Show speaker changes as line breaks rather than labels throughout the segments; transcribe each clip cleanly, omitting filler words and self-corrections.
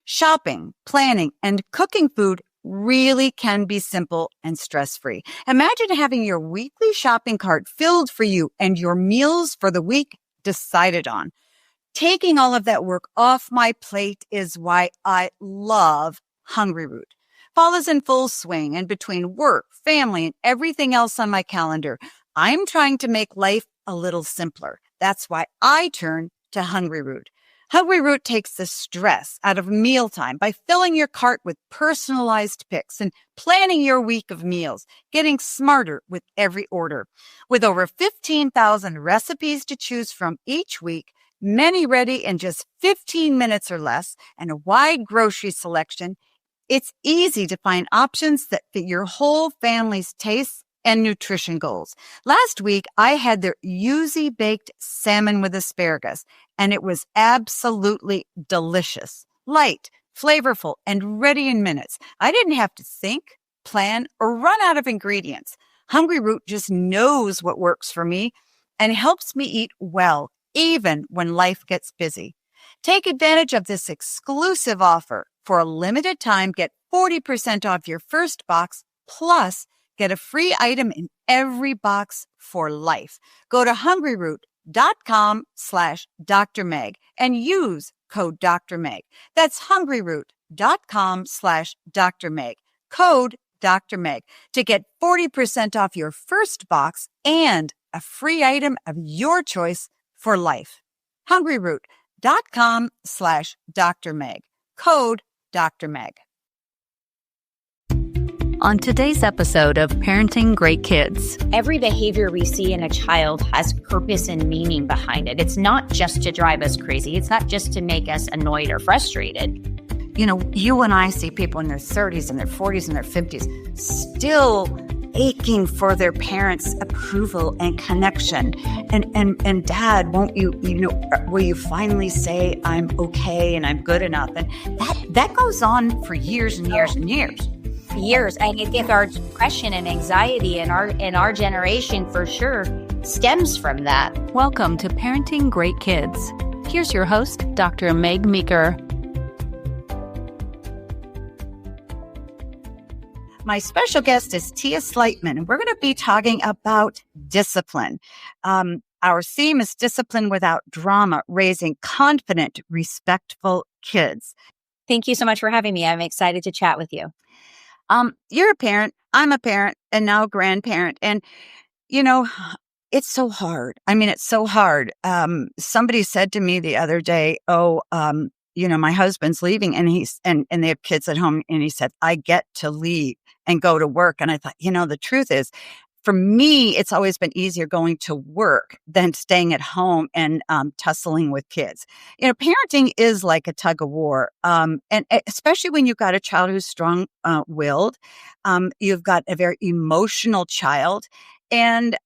Shopping, planning, and cooking food really can be simple and stress-free. Imagine having your weekly shopping cart filled for you and your meals for the week decided on. Taking all of that work off my plate is why I love Hungryroot. Fall is in full swing, and between work, family, and everything else on my calendar, I'm trying to make life a little simpler. That's why I turn to Hungryroot. Hungryroot takes the stress out of mealtime by filling your cart with personalized picks and planning your week of meals, getting smarter with every order. With over 15,000 recipes to choose from each week, many ready in just 15 minutes or less, and a wide grocery selection, it's easy to find options that fit your whole family's tastes and nutrition goals. Last week, I had their yuzu baked salmon with asparagus, and it was absolutely delicious, light, flavorful, and ready in minutes. I didn't have to think, plan, or run out of ingredients. Hungryroot just knows what works for me and helps me eat well, even when life gets busy. Take advantage of this exclusive offer. For a limited time, get 40% off your first box, plus get a free item in every box for life. Go to hungryroot.com/Dr. Meg and use code Dr. Meg. That's hungryroot.com/Dr. Meg. Code Dr. Meg to get 40% off your first box and a free item of your choice for life. hungryroot.com/Dr. Meg. Code Dr. Meg.
On today's episode of Parenting Great Kids.
Every behavior we see in a child has purpose and meaning behind it. It's not just to drive us crazy. It's not just to make us annoyed or frustrated.
You know, you and I see people in their 30s and their 40s and their 50s still aching for their parents' approval and connection. And Dad, will you finally say I'm okay and I'm good enough? And that goes on for years and years and years.
Years. I think our depression and anxiety in our generation for sure stems from that.
Welcome to Parenting Great Kids. Here's your host, Dr. Meg Meeker.
My special guest is Tia Slightman, and we're going to be talking about discipline. Our theme is discipline without drama, raising confident, respectful kids.
Thank you so much for having me. I'm excited to chat with you.
You're a parent, I'm a parent, and now a grandparent. And, you know, it's so hard. I mean, it's so hard. Somebody said to me the other day, my husband's leaving and and they have kids at home. And he said, I get to leave and go to work. And I thought, the truth is, for me, it's always been easier going to work than staying at home and tussling with kids. Parenting is like a tug of war. And especially when you've got a child who's strong-willed, you've got a very emotional child. And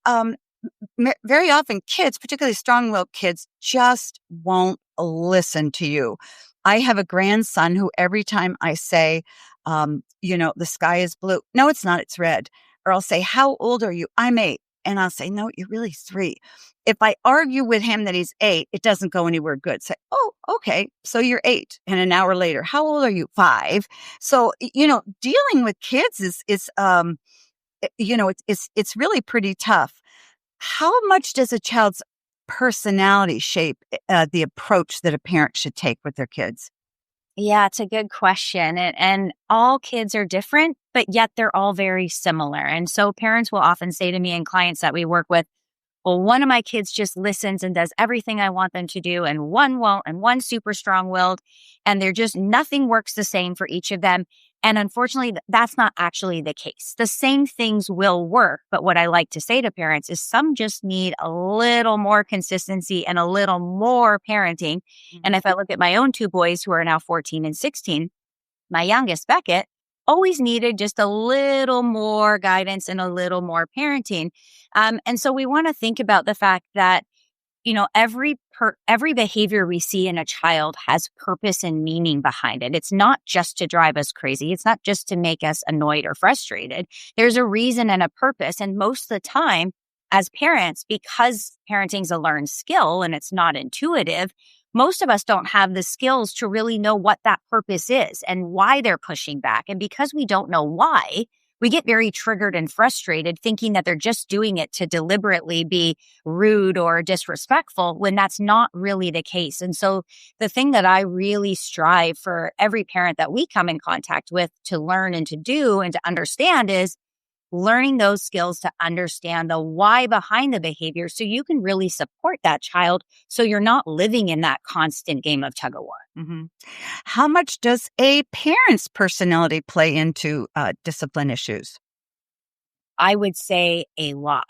very often kids, particularly strong-willed kids, just won't listen to you. I have a grandson who every time I say, the sky is blue. No, it's not. It's red. Or I'll say, how old are you? I'm 8. And I'll say, no, you're really 3. If I argue with him that he's 8, it doesn't go anywhere good. Say, oh, okay. So you're 8. And an hour later, how old are you? 5. So, dealing with kids is it's really pretty tough. How much does a child's personality shape the approach that a parent should take with their kids?
Yeah, it's a good question. And all kids are different, but yet they're all very similar. And so parents will often say to me and clients that we work with, well, one of my kids just listens and does everything I want them to do, and one won't, and one's super strong-willed, and nothing works the same for each of them. And unfortunately, that's not actually the case. The same things will work. But what I like to say to parents is some just need a little more consistency and a little more parenting. Mm-hmm. And if I look at my own 2 boys who are now 14 and 16, my youngest, Beckett, always needed just a little more guidance and a little more parenting. And so we want to think about the fact that, every behavior we see in a child has purpose and meaning behind it. It's not just to drive us crazy. It's not just to make us annoyed or frustrated. There's a reason and a purpose. And most of the time, as parents, because parenting is a learned skill and it's not intuitive, most of us don't have the skills to really know what that purpose is and why they're pushing back. And because we don't know why, we get very triggered and frustrated thinking that they're just doing it to deliberately be rude or disrespectful when that's not really the case. And so the thing that I really strive for every parent that we come in contact with to learn and to do and to understand is learning those skills to understand the why behind the behavior so you can really support that child so you're not living in that constant game of tug of war.
Mm-hmm. How much does a parent's personality play into discipline issues?
I would say a lot.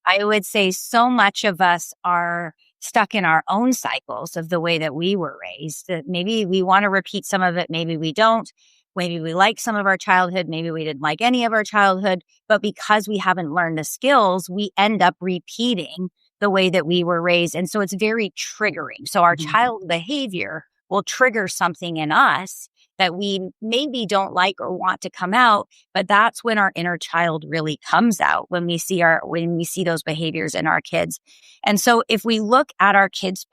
I would say so much of us are stuck in our own cycles of the way that we were raised, that maybe we want to repeat some of it, maybe we don't. Maybe we like some of our childhood, maybe we didn't like any of our childhood, but because we haven't learned the skills, we end up repeating the way that we were raised. And so it's very triggering. So our child behavior will trigger something in us that we maybe don't like or want to come out, but that's when our inner child really comes out, when we see those behaviors in our kids. And so if we look at our kids'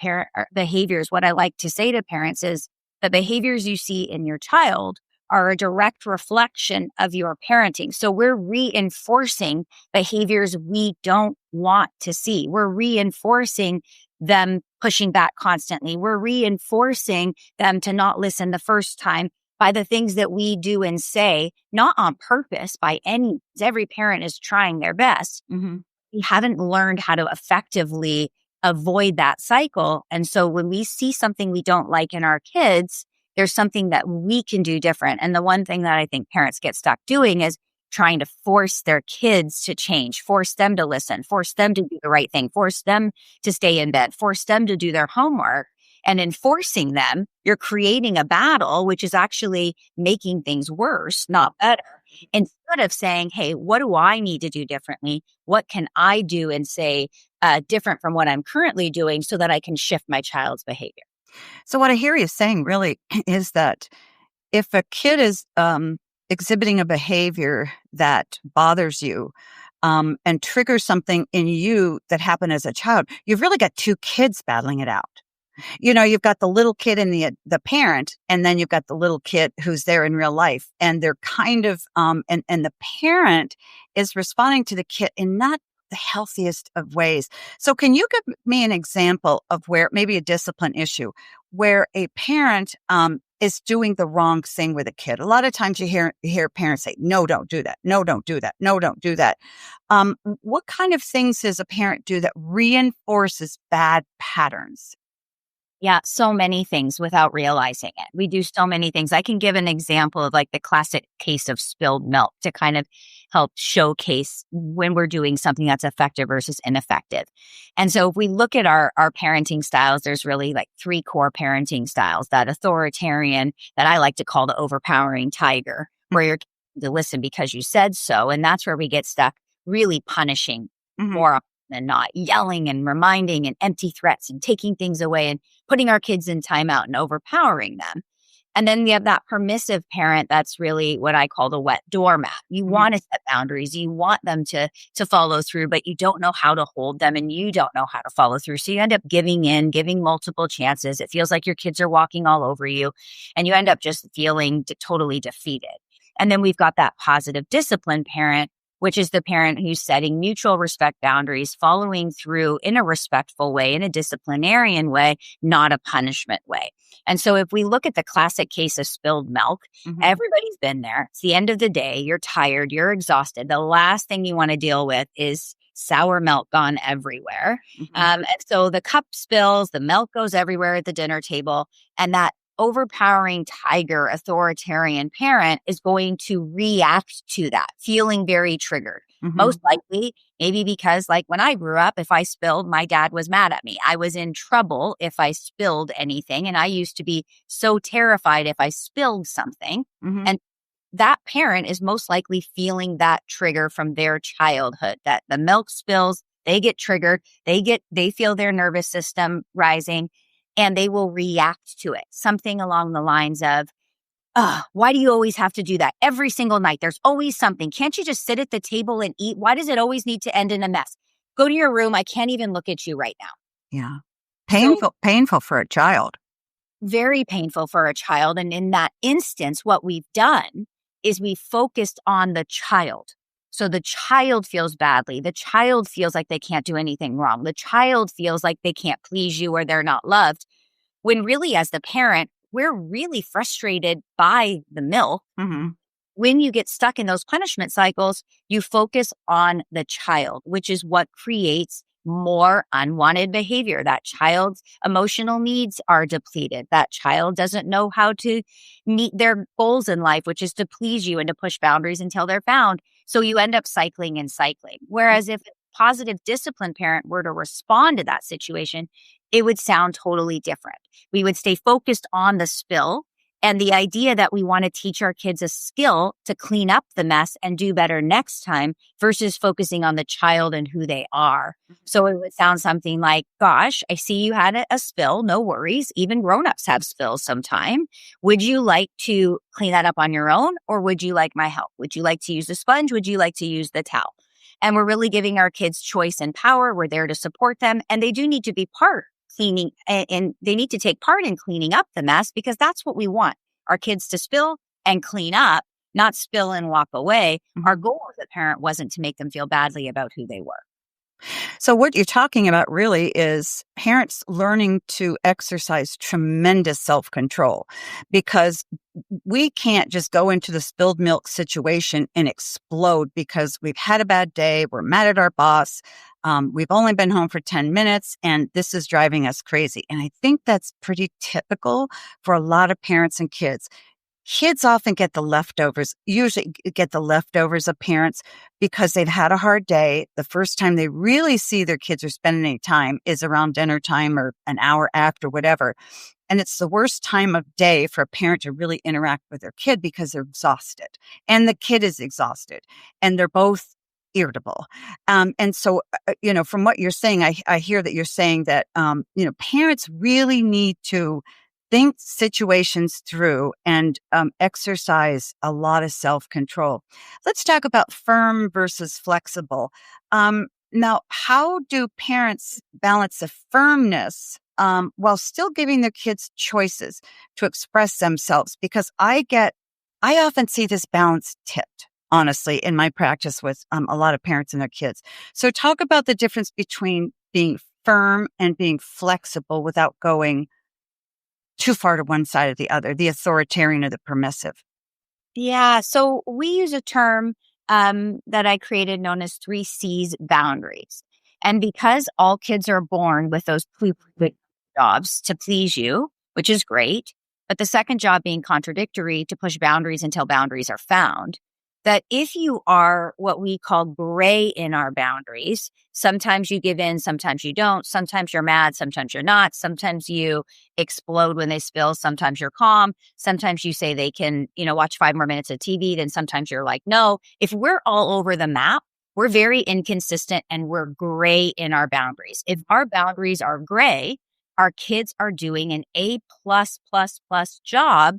behaviors, what I like to say to parents is the behaviors you see in your child are a direct reflection of your parenting. So we're reinforcing behaviors we don't want to see. We're reinforcing them pushing back constantly. We're reinforcing them to not listen the first time by the things that we do and say, not on purpose by any means. Every parent is trying their best.
Mm-hmm.
We haven't learned how to effectively avoid that cycle. And so when we see something we don't like in our kids, there's something that we can do different. And the one thing that I think parents get stuck doing is trying to force their kids to change, force them to listen, force them to do the right thing, force them to stay in bed, force them to do their homework. And in forcing them, you're creating a battle, which is actually making things worse, not better. Instead of saying, hey, what do I need to do differently? What can I do and say different from what I'm currently doing so that I can shift my child's behavior?
So what I hear you saying really is that if a kid is exhibiting a behavior that bothers you and triggers something in you that happened as a child, you've really got two kids battling it out. You've got the little kid and the parent, and then you've got the little kid who's there in real life, and they're kind of and the parent is responding to the kid in not the healthiest of ways. So can you give me an example of where maybe a discipline issue where a parent is doing the wrong thing with a kid? A lot of times you hear parents say, no, don't do that. No, don't do that. No, don't do that. What kind of things does a parent do that reinforces bad patterns?
Yeah, so many things without realizing it. We do so many things. I can give an example of like the classic case of spilled milk to kind of help showcase when we're doing something that's effective versus ineffective. And so if we look at our parenting styles, there's really like three core parenting styles: that authoritarian, that I like to call the overpowering tiger, where you're to listen because you said so. And that's where we get stuck, really punishing more often than not, yelling and reminding and empty threats and taking things away and putting our kids in timeout and overpowering them. And then you have that permissive parent that's really what I call the wet doormat. You want to set boundaries. You want them to follow through, but you don't know how to hold them and you don't know how to follow through. So you end up giving multiple chances. It feels like your kids are walking all over you and you end up just feeling totally defeated. And then we've got that positive discipline parent, which is the parent who's setting mutual respect boundaries, following through in a respectful way, in a disciplinarian way, not a punishment way. And so if we look at the classic case of spilled milk, everybody's been there. It's the end of the day. You're tired. You're exhausted. The last thing you want to deal with is sour milk gone everywhere. And so the cup spills, the milk goes everywhere at the dinner table, and that overpowering tiger authoritarian parent is going to react to that, feeling very triggered. Most likely, maybe because like when I grew up, if I spilled, my dad was mad at me. I was in trouble if I spilled anything. And I used to be so terrified if I spilled something. And that parent is most likely feeling that trigger from their childhood, that the milk spills, they get triggered, they feel their nervous system rising, and they will react to it. Something along the lines of, why do you always have to do that? Every single night, there's always something. Can't you just sit at the table and eat? Why does it always need to end in a mess? Go to your room. I can't even look at you right now.
Yeah. Painful for a child.
Very painful for a child. And in that instance, what we've done is we focused on the child. So the child feels badly. The child feels like they can't do anything wrong. The child feels like they can't please you or they're not loved. When really, as the parent, we're really frustrated by the milk.
Mm-hmm.
When you get stuck in those punishment cycles, you focus on the child, which is what creates more unwanted behavior. That child's emotional needs are depleted. That child doesn't know how to meet their goals in life, which is to please you and to push boundaries until they're found. So you end up cycling and cycling. Whereas if a positive disciplined parent were to respond to that situation, it would sound totally different. We would stay focused on the spill and the idea that we want to teach our kids a skill to clean up the mess and do better next time versus focusing on the child and who they are. So it would sound something like, gosh, I see you had a spill. No worries. Even grownups have spills sometime. Would you like to clean that up on your own, or would you like my help? Would you like to use the sponge? Would you like to use the towel? And we're really giving our kids choice and power. We're there to support them. And they do need to be cleaning, and they need to take part in cleaning up the mess, because that's what we want our kids to spill and clean up, not spill and walk away.
Mm-hmm.
Our goal as a parent wasn't to make them feel badly about who they were.
So what you're talking about really is parents learning to exercise tremendous self-control, because we can't just go into the spilled milk situation and explode because we've had a bad day, we're mad at our boss, we've only been home for 10 minutes, and this is driving us crazy. And I think that's pretty typical for a lot of parents and kids. Kids often usually get the leftovers of parents because they've had a hard day. The first time they really see their kids are spending any time is around dinner time or an hour after, whatever. And it's the worst time of day for a parent to really interact with their kid because they're exhausted and the kid is exhausted and they're both irritable. And so, from what you're saying, I hear that you're saying that, parents really need to think situations through and exercise a lot of self-control. Let's talk about firm versus flexible. Now, how do parents balance the firmness while still giving their kids choices to express themselves? Because I often see this balance tipped, honestly, in my practice with a lot of parents and their kids. So talk about the difference between being firm and being flexible without going too far to one side or the other, the authoritarian or the permissive.
Yeah. So we use a term that I created known as 3 C's boundaries. And because all kids are born with those jobs to please you, which is great, but the second job being contradictory, to push boundaries until boundaries are found, that if you are what we call gray in our boundaries, sometimes you give in, sometimes you don't, sometimes you're mad, sometimes you're not, sometimes you explode when they spill, sometimes you're calm, sometimes you say they can, watch 5 more minutes of TV, then sometimes you're like, no. If we're all over the map, we're very inconsistent and we're gray in our boundaries. If our boundaries are gray, our kids are doing an A++ job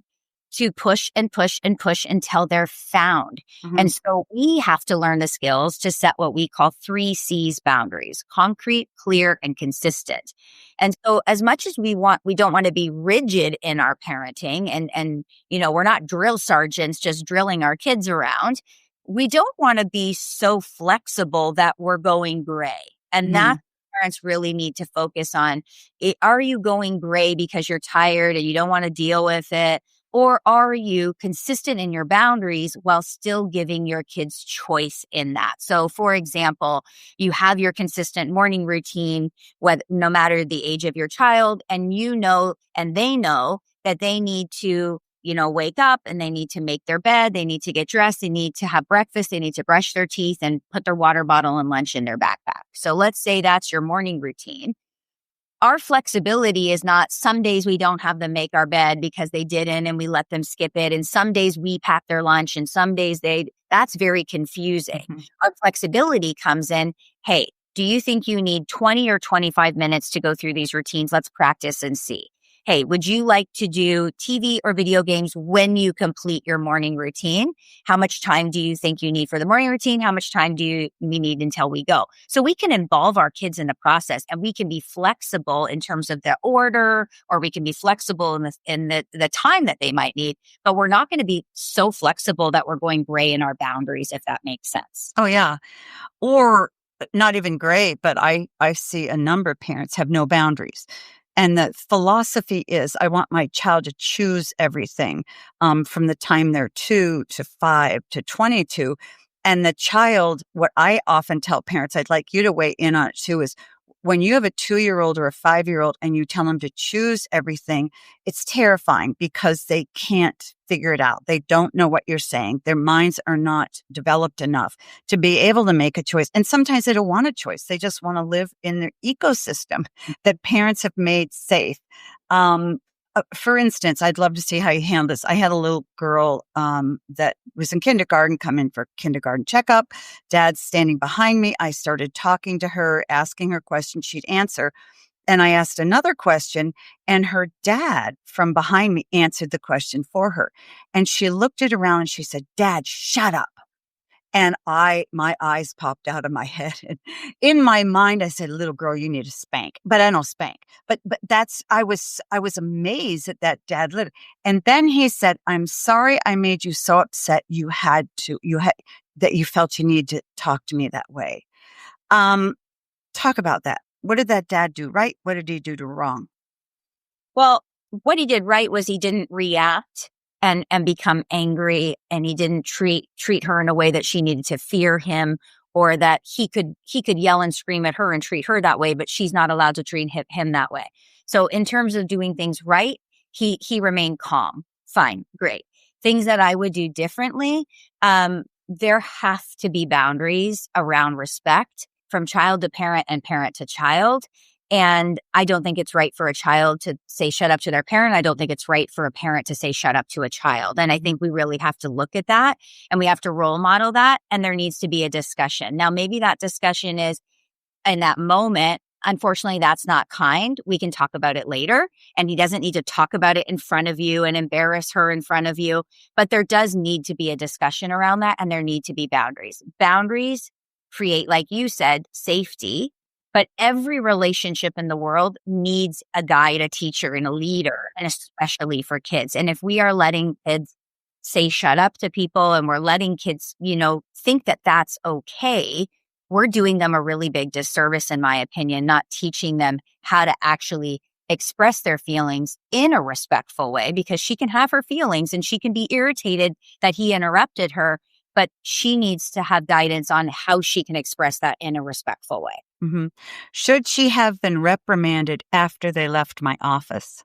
to push and push and push until they're found.
Mm-hmm.
And so we have to learn the skills to set what we call 3 C's boundaries: concrete, clear, and consistent. And so as much as we don't want to be rigid in our parenting and we're not drill sergeants just drilling our kids around. We don't want to be so flexible that we're going gray. And that's parents really need to focus on. Are you going gray because you're tired and you don't want to deal with it? Or are you consistent in your boundaries while still giving your kids choice in that? So, for example, you have your consistent morning routine, no matter the age of your child, and and they know that they need to, wake up and they need to make their bed, they need to get dressed, they need to have breakfast, they need to brush their teeth and put their water bottle and lunch in their backpack. So let's say that's your morning routine. Our flexibility is not some days we don't have them make our bed because they didn't and we let them skip it. And some days we pack their lunch and some days that's very confusing. Mm-hmm. Our flexibility comes in, hey, do you think you need 20 or 25 minutes to go through these routines? Let's practice and see. hey, would you like to do TV or video games when you complete your morning routine? How much time do you think you need for the morning routine? How much time do we need until we go? So we can involve our kids in the process, and we can be flexible in terms of the order, or we can be flexible in the time that they might need, but we're not going to be so flexible that we're going gray in our boundaries, if that makes sense.
Oh, yeah. Or not even gray, but I see a number of parents have no boundaries. And the philosophy is, I want my child to choose everything from the time they're 2 to 5 to 22. And the child, what I often tell parents, I'd like you to weigh in on it too, is when you have a 2-year-old or a 5-year-old and you tell them to choose everything, it's terrifying because they can't figure it out. They don't know what you're saying. Their minds are not developed enough to be able to make a choice. And sometimes they don't want a choice. They just want to live in their ecosystem that parents have made safe. For instance, I'd love to see how you handle this. I had a little girl that was in kindergarten come in for kindergarten checkup. Dad's standing behind me. I started talking to her, asking her questions. She'd answer. And I asked another question, and her dad from behind me answered the question for her. And she looked it around and she said, "Dad, shut up." And my eyes popped out of my head. And in my mind, I said, "Little girl, you need a spank." But I don't spank. But I was amazed that dad lit it. And then he said, "I'm sorry I made you so upset. That you felt you need to talk to me that way." Talk about that. What did that dad do right? What did he do wrong?
Well, what he did right was he didn't react and become angry, and he didn't treat her in a way that she needed to fear him, or that he could yell and scream at her and treat her that way, but she's not allowed to treat him that way. So in terms of doing things right, he remained calm. Fine, great. Things that I would do differently, there have to be boundaries around respect from child to parent and parent to child. And I don't think it's right for a child to say shut up to their parent. I don't think it's right for a parent to say shut up to a child. And I think we really have to look at that, and we have to role model that. And there needs to be a discussion. Now, maybe that discussion is in that moment. Unfortunately, that's not kind. We can talk about it later, and he doesn't need to talk about it in front of you and embarrass her in front of you. But there does need to be a discussion around that, and there need to be boundaries. Boundaries create, like you said, safety. But every relationship in the world needs a guide, a teacher, and a leader, and especially for kids. And if we are letting kids say shut up to people, and we're letting kids, think that that's okay, we're doing them a really big disservice, in my opinion, not teaching them how to actually express their feelings in a respectful way, because she can have her feelings and she can be irritated that he interrupted her, but she needs to have guidance on how she can express that in a respectful way.
Mm-hmm. Should she have been reprimanded after they left my office?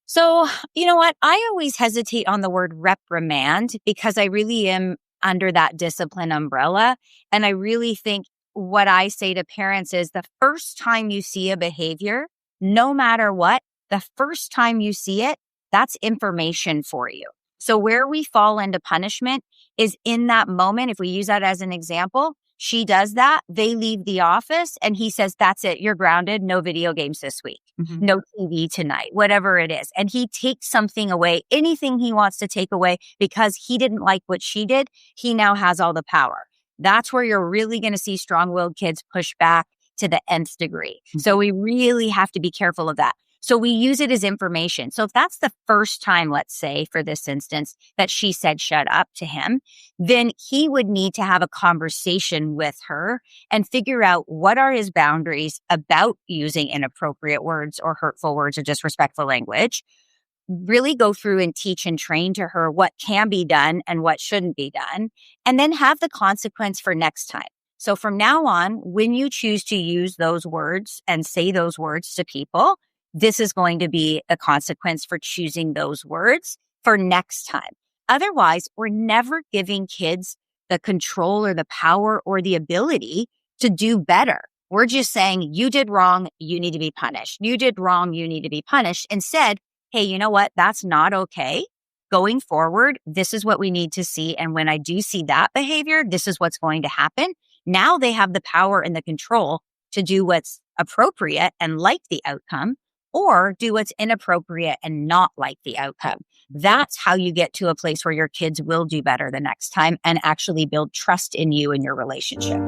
So, you know what? I always hesitate on the word reprimand, because I really am under that discipline umbrella. And I really think what I say to parents is, the first time you see a behavior, no matter what, the first time you see it, that's information for you. So where we fall into punishment is in that moment. If we use that as an example, she does that, they leave the office, and he says, "That's it, you're grounded, no video games this week, no TV tonight," whatever it is. And he takes something away, anything he wants to take away, because he didn't like what she did. He now has all the power. That's where you're really going to see strong-willed kids push back to the nth degree. So we really have to be careful of that. So we use it as information. So if that's the first time, let's say, for this instance, that she said shut up to him, then he would need to have a conversation with her and figure out what are his boundaries about using inappropriate words or hurtful words or disrespectful language. Really go through and teach and train to her what can be done and what shouldn't be done, and then have the consequence for next time. So from now on, when you choose to use those words and say those words to people, this is going to be a consequence for choosing those words for next time. Otherwise, we're never giving kids the control or the power or the ability to do better. We're just saying, you did wrong, you need to be punished. You did wrong, you need to be punished. Instead, hey, you know what? That's not okay. Going forward, this is what we need to see. And when I do see that behavior, this is what's going to happen. Now they have the power and the control to do what's appropriate and like the outcome, or do what's inappropriate and not like the outcome. That's how you get to a place where your kids will do better the next time and actually build trust in you and your relationship.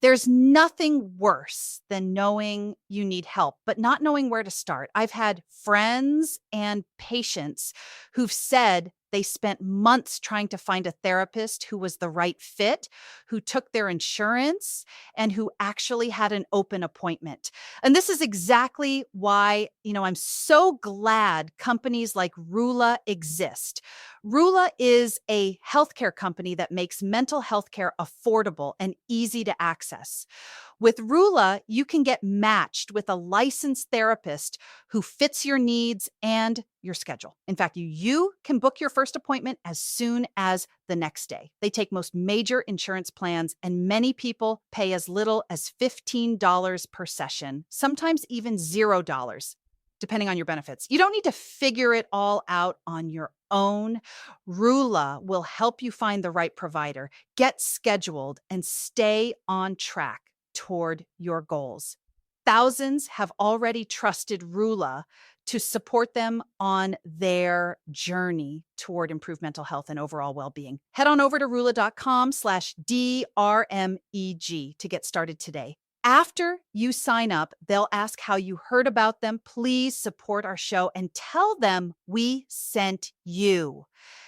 There's nothing worse than knowing you need help, but not knowing where to start. I've had friends and patients who've said they spent months trying to find a therapist who was the right fit, who took their insurance, and who actually had an open appointment. And this is exactly why, I'm so glad companies like Rula exist. Rula is a healthcare company that makes mental health care affordable and easy to access. With Rula, you can get matched with a licensed therapist who fits your needs and your schedule. In fact, you can book your first appointment as soon as the next day. They take most major insurance plans, and many people pay as little as $15 per session, sometimes even $0, depending on your benefits. You don't need to figure it all out on your own. Rula will help you find the right provider, get scheduled, and stay on track toward your goals. Thousands have already trusted Rula to support them on their journey toward improved mental health and overall well-being. Head on over to rula.com/DRMEG to get started today. After you sign up, they'll ask how you heard about them. Please support our show and tell them we sent you.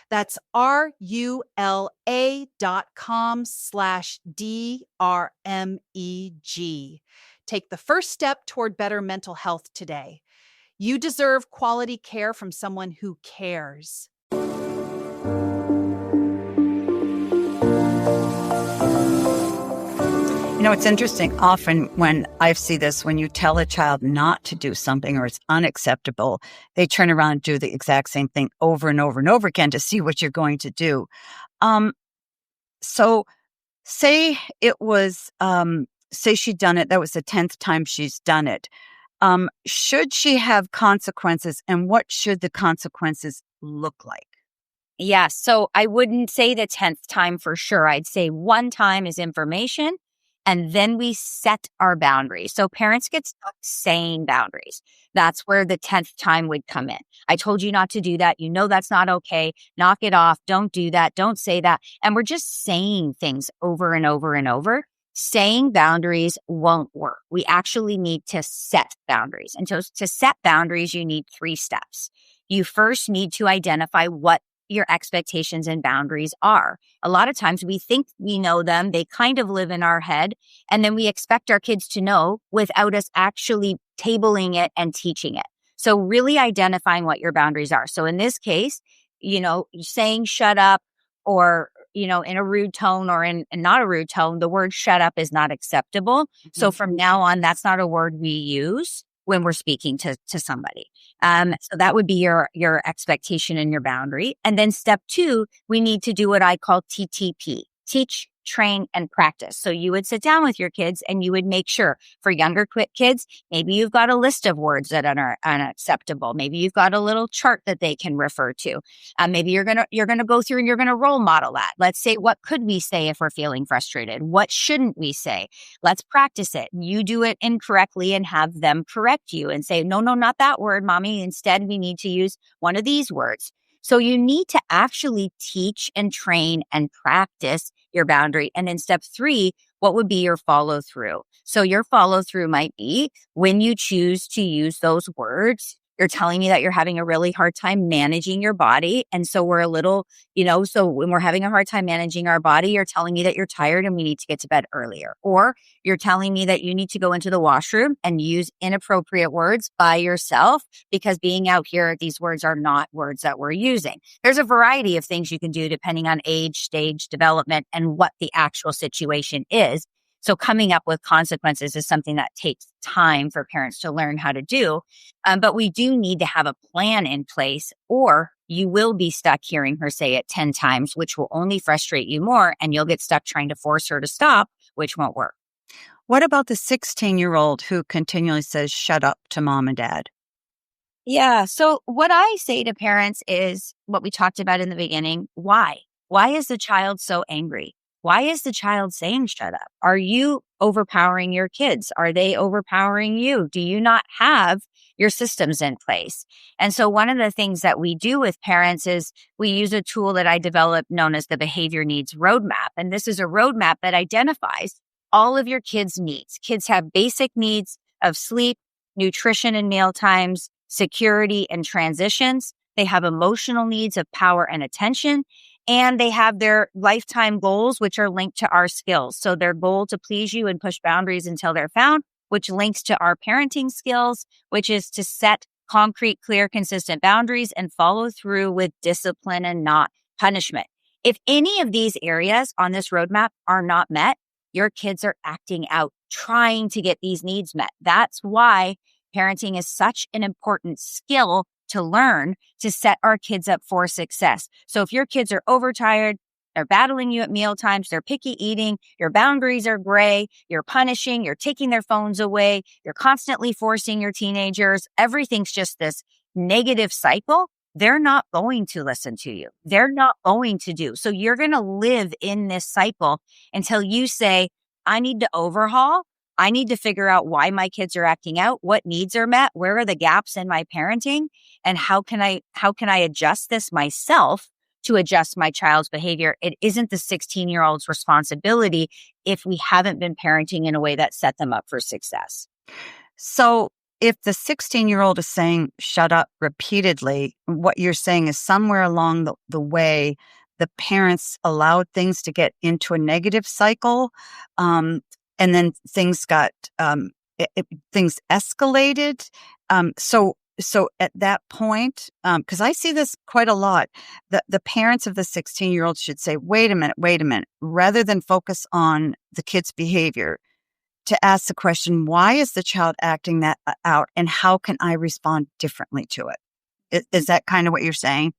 That's RULA.com/DRMEG. Take the first step toward better mental health today. You deserve quality care from someone who cares.
It's interesting. Often when I see this, when you tell a child not to do something or it's unacceptable, they turn around and do the exact same thing over and over and over again to see what you're going to do. So say it was, say she'd done it. That was the 10th time she's done it. Should she have consequences, and what should the consequences look like?
Yeah, so I wouldn't say the 10th time for sure. I'd say one time is information, and then we set our boundaries. So parents get stuck saying boundaries. That's where the 10th time would come in. I told you not to do that. You know that's not okay. Knock it off. Don't do that. Don't say that. And we're just saying things over and over and over. Saying boundaries won't work. We actually need to set boundaries. And so to set boundaries, you need 3 steps. You first need to identify what your expectations and boundaries are. A lot of times we think we know them. They kind of live in our head. And then we expect our kids to know without us actually tabling it and teaching it. So really identifying what your boundaries are. So in this case, saying shut up or, in a rude tone or in not a rude tone, the word shut up is not acceptable. Mm-hmm. So from now on, that's not a word we use when we're speaking to somebody. So that would be your expectation and your boundary. And then step 2, we need to do what I call TTP, teach, train, and practice. So you would sit down with your kids and you would make sure for younger kids, maybe you've got a list of words that are unacceptable. Maybe you've got a little chart that they can refer to. Maybe you're gonna go through and you're gonna role model that. Let's say, what could we say if we're feeling frustrated? What shouldn't we say? Let's practice it. You do it incorrectly and have them correct you and say, no, not that word, mommy. Instead, we need to use one of these words. So you need to actually teach and train and practice your boundary. And then step 3, what would be your follow through? So your follow through might be when you choose to use those words, you're telling me that you're having a really hard time managing your body. And so we're a little, so when we're having a hard time managing our body, you're telling me that you're tired and we need to get to bed earlier. Or you're telling me that you need to go into the washroom and use inappropriate words by yourself because being out here, these words are not words that we're using. There's a variety of things you can do depending on age, stage, development, and what the actual situation is. So coming up with consequences is something that takes time for parents to learn how to do. But we do need to have a plan in place, or you will be stuck hearing her say it 10 times, which will only frustrate you more, and you'll get stuck trying to force her to stop, which won't work.
What about the 16-year-old who continually says, shut up to mom and dad?
Yeah. So what I say to parents is what we talked about in the beginning. Why? Why is the child so angry? why is the child saying shut up? Are you overpowering your kids? Are they overpowering you? Do you not have your systems in place? And so one of the things that we do with parents is we use a tool that I developed known as the Behavior Needs Roadmap. And this is a roadmap that identifies all of your kids' needs. Kids have basic needs of sleep, nutrition and meal times, security and transitions. They have emotional needs of power and attention. And they have their lifetime goals, which are linked to our skills. So their goal to please you and push boundaries until they're found, which links to our parenting skills, which is to set concrete, clear, consistent boundaries and follow through with discipline and not punishment. If any of these areas on this roadmap are not met, your kids are acting out, trying to get these needs met. That's why parenting is such an important skill to learn to set our kids up for success. So if your kids are overtired, they're battling you at meal times, they're picky eating, your boundaries are gray, you're punishing, you're taking their phones away, you're constantly forcing your teenagers, everything's just this negative cycle, they're not going to listen to you. They're not going to do. So you're going to live in this cycle until you say, I need to overhaul. I need to figure out why my kids are acting out, what needs are met, where are the gaps in my parenting, and how can I adjust this myself to adjust my child's behavior. It isn't the 16-year-old's responsibility if we haven't been parenting in a way that set them up for success.
So if the 16-year-old is saying shut up repeatedly, what you're saying is somewhere along the way, the parents allowed things to get into a negative cycle, and then things got things escalated. So at that point, because I see this quite a lot, the parents of the 16-year-old should say, wait a minute, rather than focus on the kid's behavior, to ask the question, why is the child acting that out, and how can I respond differently to it? Is that kind of what you're saying?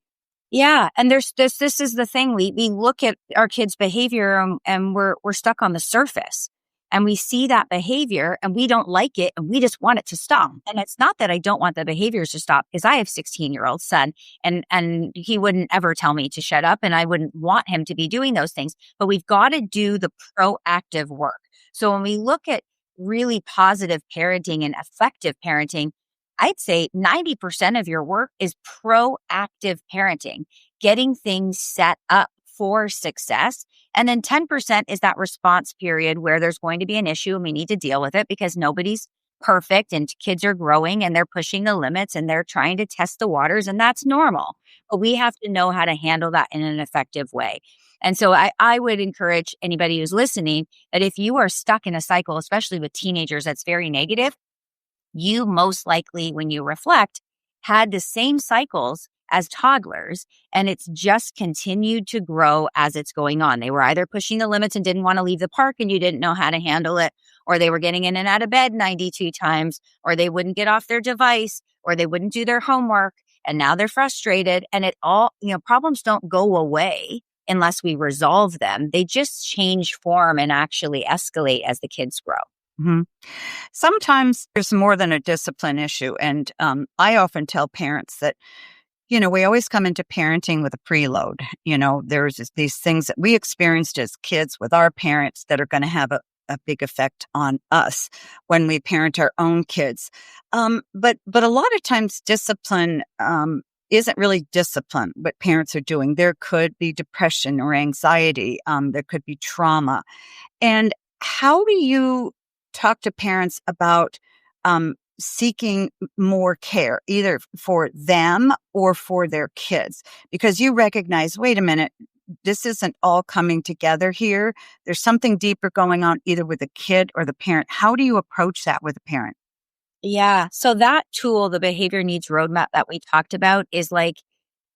Yeah. And this is the thing. We look at our kids' behavior and we're stuck on the surface. And we see that behavior and we don't like it and we just want it to stop. And it's not that I don't want the behaviors to stop, because I have 16-year-old son and he wouldn't ever tell me to shut up and I wouldn't want him to be doing those things. But we've got to do the proactive work. So when we look at really positive parenting and effective parenting, I'd say 90% of your work is proactive parenting, getting things set up for success. And then 10% is that response period where there's going to be an issue and we need to deal with it because nobody's perfect and kids are growing and they're pushing the limits and they're trying to test the waters, and that's normal. But we have to know how to handle that in an effective way. And so I would encourage anybody who's listening that if you are stuck in a cycle, especially with teenagers, that's very negative, you most likely, when you reflect, had the same cycles as toddlers, and it's just continued to grow as it's going on. They were either pushing the limits and didn't want to leave the park and you didn't know how to handle it, or they were getting in and out of bed 92 times, or they wouldn't get off their device, or they wouldn't do their homework, and now they're frustrated. And it all, problems don't go away unless we resolve them. They just change form and actually escalate as the kids grow.
Mm-hmm. Sometimes there's more than a discipline issue. And I often tell parents that, we always come into parenting with a preload. There's these things that we experienced as kids with our parents that are going to have a big effect on us when we parent our own kids. But a lot of times discipline isn't really discipline, what parents are doing. There could be depression or anxiety. There could be trauma. And how do you talk to parents about seeking more care, either for them or for their kids? Because you recognize, wait a minute, this isn't all coming together here. There's something deeper going on either with the kid or the parent. How do you approach that with a parent?
Yeah. So that tool, the Behavior Needs Roadmap that we talked about, is like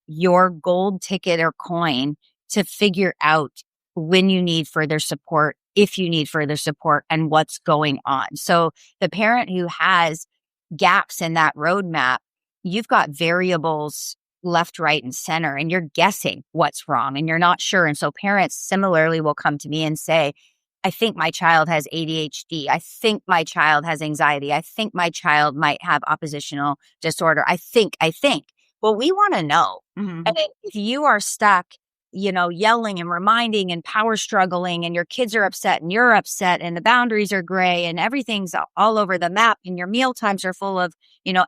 your gold ticket or coin to figure out when you need further support, if you need further support, and what's going on. So the parent who has gaps in that roadmap, you've got variables left, right, and center, and you're guessing what's wrong and you're not sure. And so parents similarly will come to me and say, I think my child has ADHD. I think my child has anxiety. I think my child might have oppositional disorder. I think. Well, we want to know. Mm-hmm. And if you are stuck, yelling and reminding and power struggling, and your kids are upset and you're upset and the boundaries are gray and everything's all over the map and your meal times are full of,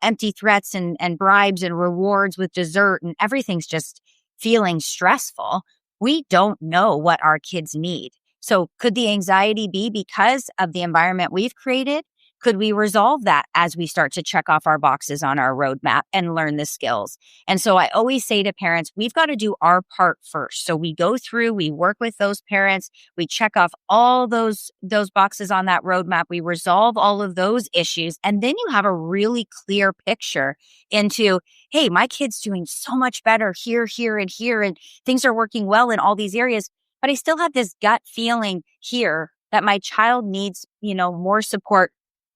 empty threats and bribes and rewards with dessert and everything's just feeling stressful, we don't know what our kids need. So could the anxiety be because of the environment we've created? Could we resolve that as we start to check off our boxes on our roadmap and learn the skills? And so I always say to parents, we've got to do our part first. So we go through, we work with those parents, we check off all those boxes on that roadmap, we resolve all of those issues, and then you have a really clear picture into, hey, my kid's doing so much better here, and things are working well in all these areas, but I still have this gut feeling here that my child needs, more support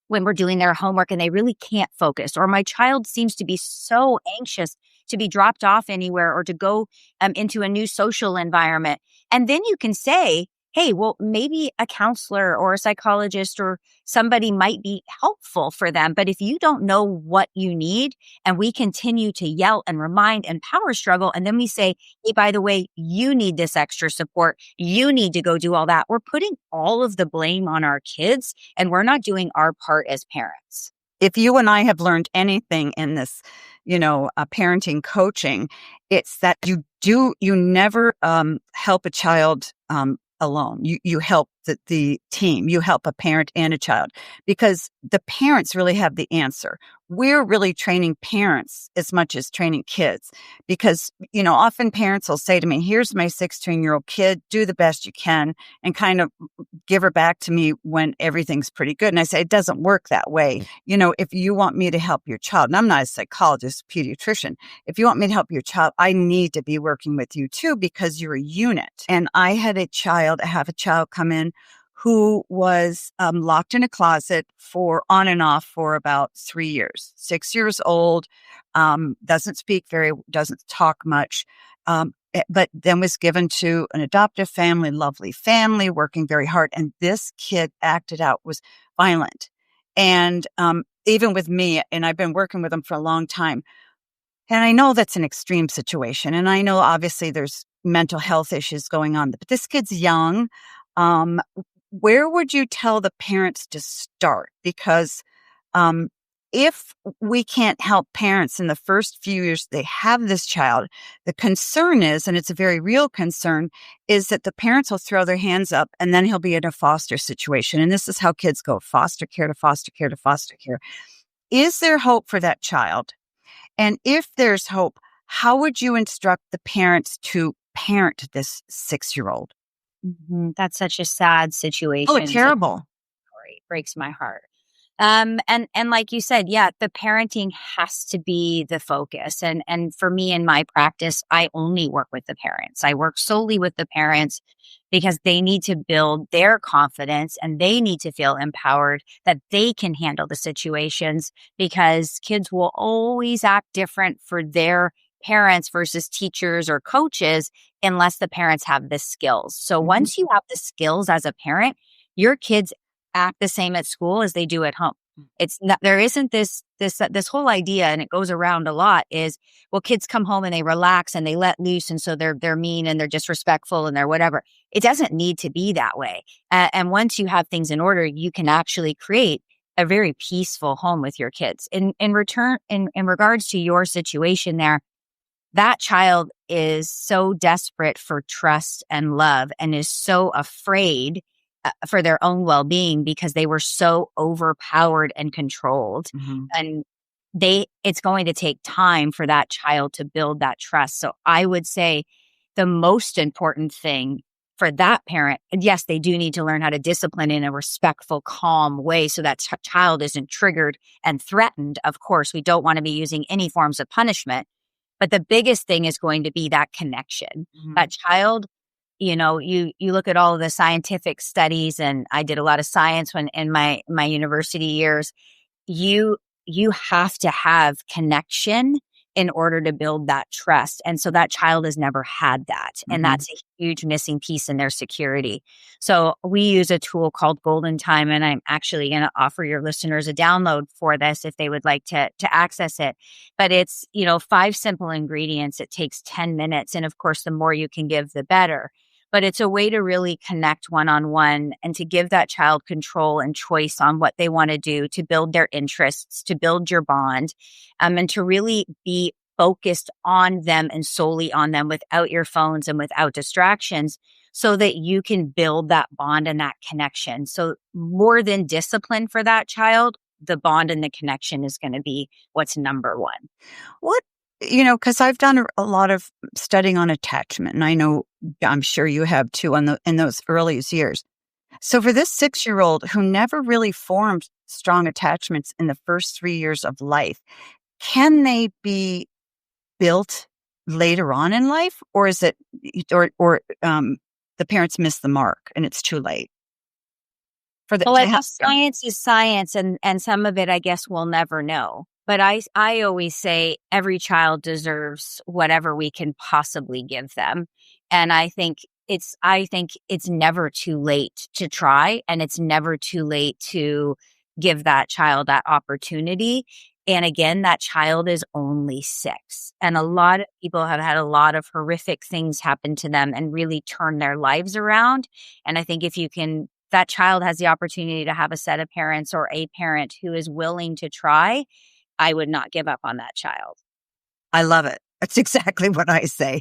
when we're doing their homework and they really can't focus, or my child seems to be so anxious to be dropped off anywhere or to go into a new social environment. And then you can say, hey, well, maybe a counselor or a psychologist or somebody might be helpful for them. But if you don't know what you need and we continue to yell and remind and power struggle, and then we say, hey, by the way, you need this extra support, you need to go do all that, we're putting all of the blame on our kids and we're not doing our part as parents.
If you and I have learned anything in this, parenting coaching, it's that you never help a child alone. You help the team. You help a parent and a child because the parents really have the answer. We're really training parents as much as training kids because, often parents will say to me, here's my 16-year-old kid, do the best you can and kind of give her back to me when everything's pretty good. And I say, it doesn't work that way. If you want me to help your child, and I'm not a psychologist, pediatrician, if you want me to help your child, I need to be working with you too because you're a unit. And I have a child come in who was locked in a closet for on and off for about 3 years, 6 years old, doesn't talk much, but then was given to an adoptive family, lovely family, working very hard. And this kid acted out, was violent. And even with me, and I've been working with him for a long time. And I know that's an extreme situation. And I know obviously there's mental health issues going on, but this kid's young. Where would you tell the parents to start? Because if we can't help parents in the first few years they have this child, the concern is, and it's a very real concern, is that the parents will throw their hands up and then he'll be in a foster situation. And this is how kids go, foster care to foster care to foster care. Is there hope for that child? And if there's hope, how would you instruct the parents to parent this 6-year-old?
Mm-hmm. That's such a sad situation.
Oh, it's terrible.
It breaks my heart. And like you said, yeah, the parenting has to be the focus. And for me in my practice, I only work with the parents. I work solely with the parents because they need to build their confidence and they need to feel empowered that they can handle the situations because kids will always act different for their parents versus teachers or coaches unless the parents have the skills. So once you have the skills as a parent, your kids act the same at school as they do at home. It's not, there isn't this whole idea, and it goes around a lot, is, well, kids come home and they relax and they let loose, and so they're mean and they're disrespectful and they're whatever. It doesn't need to be that way. And once you have things in order, you can actually create a very peaceful home with your kids. In regards to your situation there, that child is so desperate for trust and love and is so afraid for their own well-being because they were so overpowered and controlled. Mm-hmm. And it's going to take time for that child to build that trust. So I would say the most important thing for that parent, and yes, they do need to learn how to discipline in a respectful, calm way so that child isn't triggered and threatened. Of course, we don't want to be using any forms of punishment. But the biggest thing is going to be that connection. Mm-hmm. That child, you look at all of the scientific studies, and I did a lot of science when in my university years. You have to have connection in order to build that trust. And so that child has never had that. And that's a huge missing piece in their security. So we use a tool called Golden Time, and I'm actually going to offer your listeners a download for this if they would like to access it. But it's, 5 simple ingredients. It takes 10 minutes. And of course, the more you can give, the better. But it's a way to really connect one-on-one and to give that child control and choice on what they want to do, to build their interests, to build your bond, and to really be focused on them and solely on them without your phones and without distractions, so that you can build that bond and that connection. So more than discipline for that child, the bond and the connection is going to be what's number one.
Because I've done a lot of studying on attachment, and I'm sure you have too in those earliest years. So for this 6-year-old who never really formed strong attachments in the first 3 years of life, can they be built later on in life, or is it, the parents miss the mark and it's too late?
I guess science is science, and some of it, I guess, we'll never know. But I always say every child deserves whatever we can possibly give them. And I think it's never too late to try, and it's never too late to give that child that opportunity. And again, that child is only 6. And a lot of people have had a lot of horrific things happen to them and really turn their lives around. And I think if that child has the opportunity to have a set of parents or a parent who is willing to try, I would not give up on that child.
I love it. That's exactly what I say.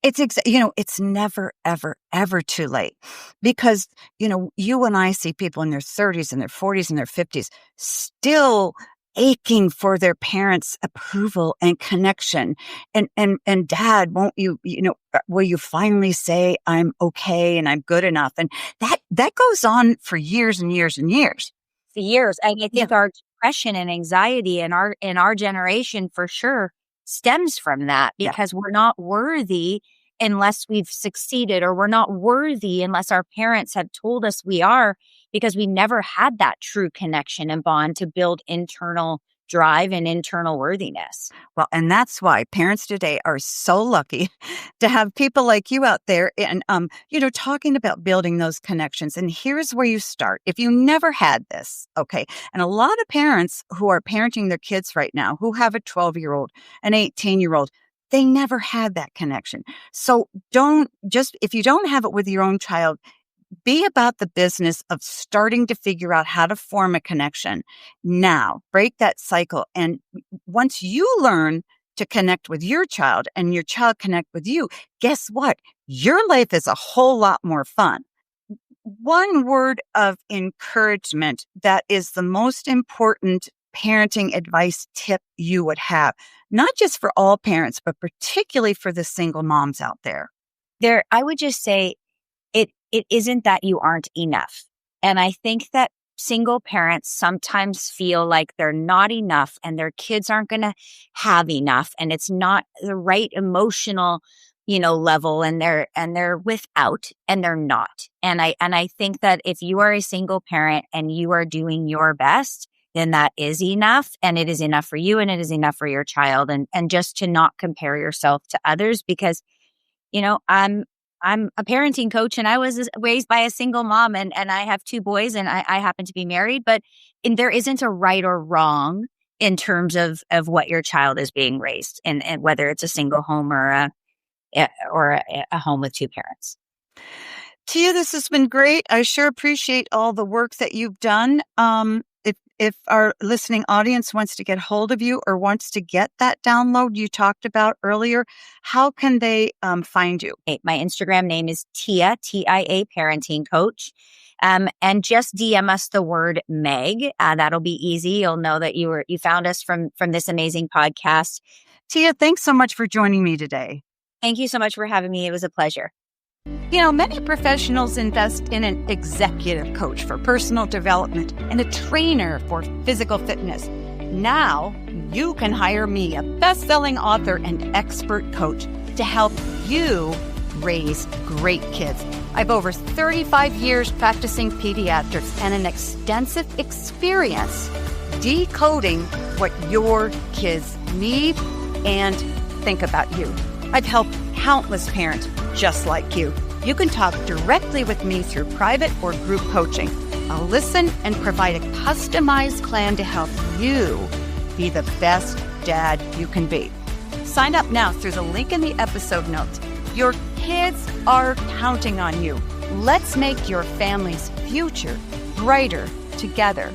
It's never, ever, ever too late, because, you and I see people in their 30s and their 40s and their 50s still aching for their parents' approval and connection. And Dad, will you finally say I'm okay and I'm good enough? And that goes on for years and years and years.
For years. And I think our depression and anxiety in our generation for sure stems from that, because we're not worthy unless we've succeeded, or we're not worthy unless our parents have told us we are, because we never had that true connection and bond to build internal drive and internal worthiness.
Well, and that's why parents today are so lucky to have people like you out there and, talking about building those connections. And here's where you start. If you never had this, okay, and a lot of parents who are parenting their kids right now, who have a 12-year-old, an 18-year-old, they never had that connection. So if you don't have it with your own child, be about the business of starting to figure out how to form a connection now. Break that cycle. And once you learn to connect with your child and your child connect with you, guess what? Your life is a whole lot more fun. One word of encouragement that is the most important parenting advice tip you would have, not just for all parents, but particularly for the single moms out there.
I would just say, it isn't that you aren't enough. And I think that single parents sometimes feel like they're not enough and their kids aren't going to have enough, and it's not the right emotional, level, and they're without, and they're not. And I think that if you are a single parent and you are doing your best, then that is enough, and it is enough for you, and it is enough for your child. And just to not compare yourself to others, because, I'm a parenting coach, and I was raised by a single mom, and I have 2 boys, and I happen to be married, but there isn't a right or wrong in terms of what your child is being raised, and whether it's a single home or a home with 2 parents.
Tia, this has been great. I sure appreciate all the work that you've done. If our listening audience wants to get hold of you or wants to get that download you talked about earlier, how can they find you?
My Instagram name is Tia, Tia Parenting Coach. And just DM us the word Meg. That'll be easy. You'll know that you found us from this amazing podcast.
Tia, thanks so much for joining me today.
Thank you so much for having me. It was a pleasure.
Many professionals invest in an executive coach for personal development and a trainer for physical fitness. Now you can hire me, a best-selling author and expert coach, to help you raise great kids. I've over 35 years practicing pediatrics and an extensive experience decoding what your kids need, and think about you. I've helped countless parents just like you. You can talk directly with me through private or group coaching. I'll listen and provide a customized plan to help you be the best dad you can be. Sign up now through the link in the episode notes. Your kids are counting on you. Let's make your family's future brighter together.